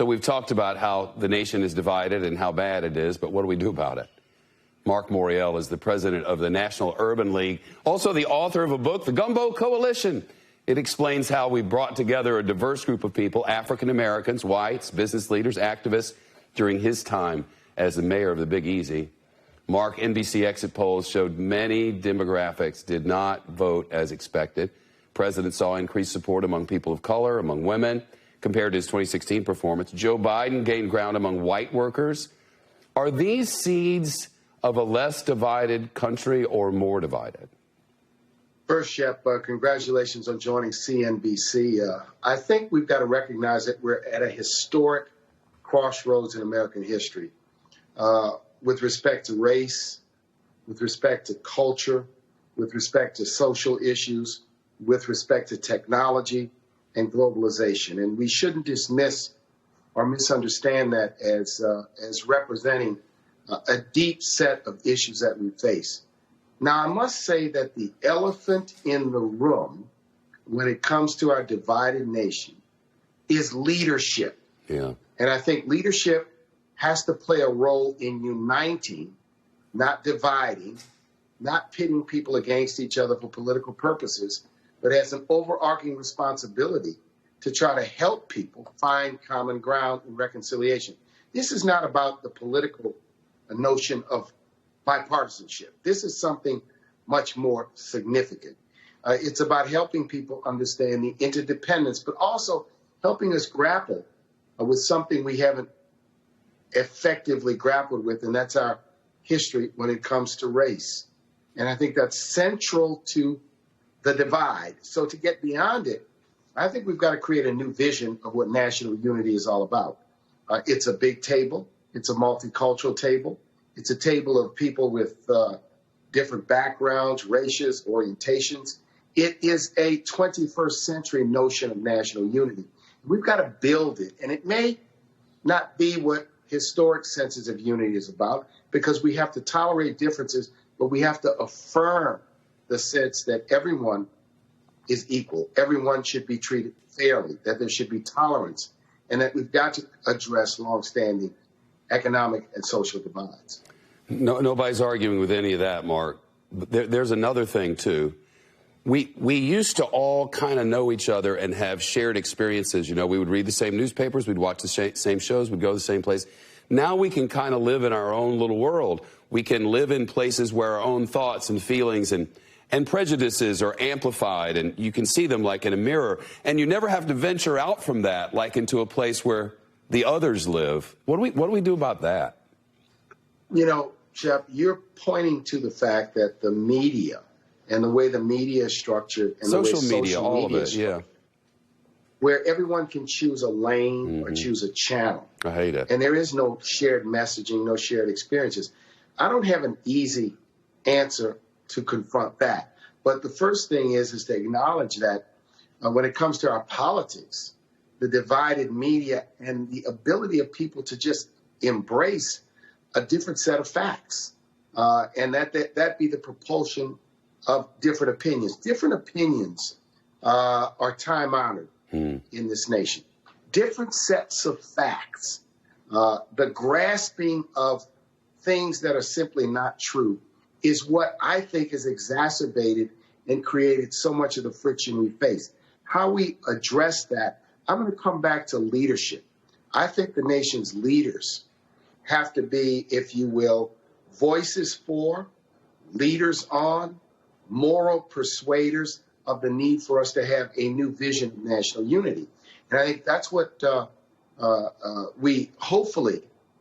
So we've talked about how the nation is divided and how bad it is, but what do we do about it? Marc Morial is the president of the National Urban League, also the author of a book, The Gumbo Coalition. It explains how we brought together a diverse group of people, African Americans, whites, business leaders, activists, during his time as the mayor of the Big Easy. Marc, NBC exit polls showed many demographics did not vote as expected. President saw increased support among people of color, among women, compared to his 2016 performance. Joe Biden gained ground among white workers. Are these seeds of a less divided country or more divided? First, Shep, congratulations on joining CNBC. I think we've got to recognize that we're at a historic crossroads in American history with respect to race, with respect to culture, with respect to social issues, with respect to technology and globalization. And we shouldn't dismiss or misunderstand that as representing a deep set of issues that we face. Now, I must say that the elephant in the room when it comes to our divided nation is leadership. Yeah. And I think leadership has to play a role in uniting, not dividing, not pitting people against each other for political purposes, but has an overarching responsibility to try to help people find common ground and reconciliation. This is not about the political notion of bipartisanship. This is something much more significant. It's about helping people understand the interdependence, but also helping us grapple with something we haven't effectively grappled with, and that's our history when it comes to race. And I think that's central to the divide. So to get beyond it, I think we've got to create a new vision of what national unity is all about. It's a big table. It's a multicultural table. It's a table of people with different backgrounds, races, orientations. It is a 21st century notion of national unity. We've got to build it. And it may not be what historic senses of unity is about, because we have to tolerate differences, but we have to affirm the sense that everyone is equal. Everyone should be treated fairly, that there should be tolerance, and that we've got to address longstanding economic and social divides. No, nobody's arguing with any of that, Marc. There's another thing, too. We used to all kind of know each other and have shared experiences. You know, we would read the same newspapers, we'd watch the same shows, we'd go to the same place. Now we can kind of live in our own little world. We can live in places where our own thoughts and feelings and prejudices are amplified, and you can see them like in a mirror. And you never have to venture out from that, like into a place where the others live. What do we do about that? You know, Shep, you're pointing to the fact that the media and the way the media is structured and social the way media, all of it, yeah, where everyone can choose a lane or choose a channel. I hate it. And there is no shared messaging, no shared experiences. I don't have an easy answer to confront that. But the first thing is to acknowledge that when it comes to our politics, the divided media and the ability of people to just embrace a different set of facts, and that be the propulsion of different opinions. Different opinions are time-honored in this nation. Different sets of facts, the grasping of things that are simply not true, is what I think has exacerbated and created so much of the friction we face. How we address that, I'm going to come back to leadership. I think the nation's leaders have to be, if you will, voices for, leaders on, moral persuaders of the need for us to have a new vision of national unity. And I think that's what we hopefully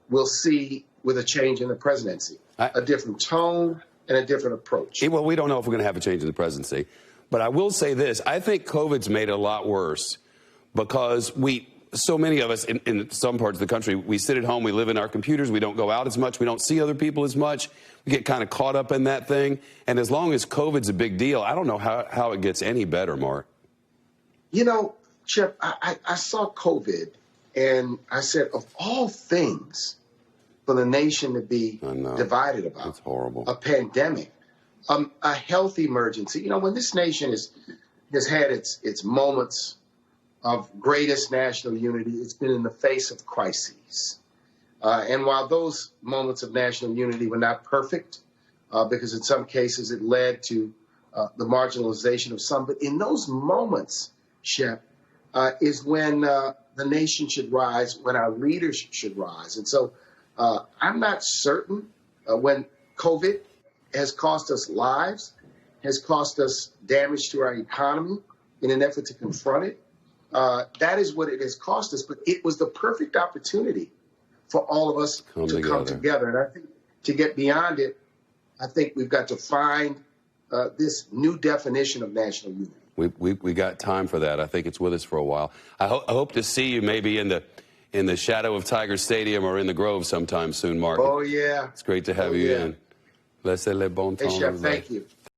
will see with a change in the presidency, a different tone and a different approach. Well, we don't know if we're going to have a change in the presidency, but I will say this. I think COVID's made it a lot worse because so many of us in some parts of the country, we sit at home, we live in our computers, we don't go out as much, we don't see other people as much. We get kind of caught up in that thing. And as long as COVID's a big deal, I don't know how it gets any better, Marc. You know, Chip, I saw COVID and I said, of all things for the nation to be divided about, it's horrible. A pandemic, a health emergency. You know, when this nation has had its moments of greatest national unity, it's been in the face of crises. And while those moments of national unity were not perfect, because in some cases it led to the marginalization of some, but in those moments, Shep, is when the nation should rise, when our leaders should rise. And so I'm not certain when COVID has cost us lives, has cost us damage to our economy in an effort to confront it. That is what it has cost us, but it was the perfect opportunity for all of us to come together. And I think to get beyond it, I think we've got to find this new definition of national unity. We got time for that. I think it's with us for a while. I hope to see you maybe in the shadow of Tiger Stadium or in the Grove sometime soon, Marc. Oh, yeah. It's great to have you in. Laissez les bons temps. Hey, Chef, thank you.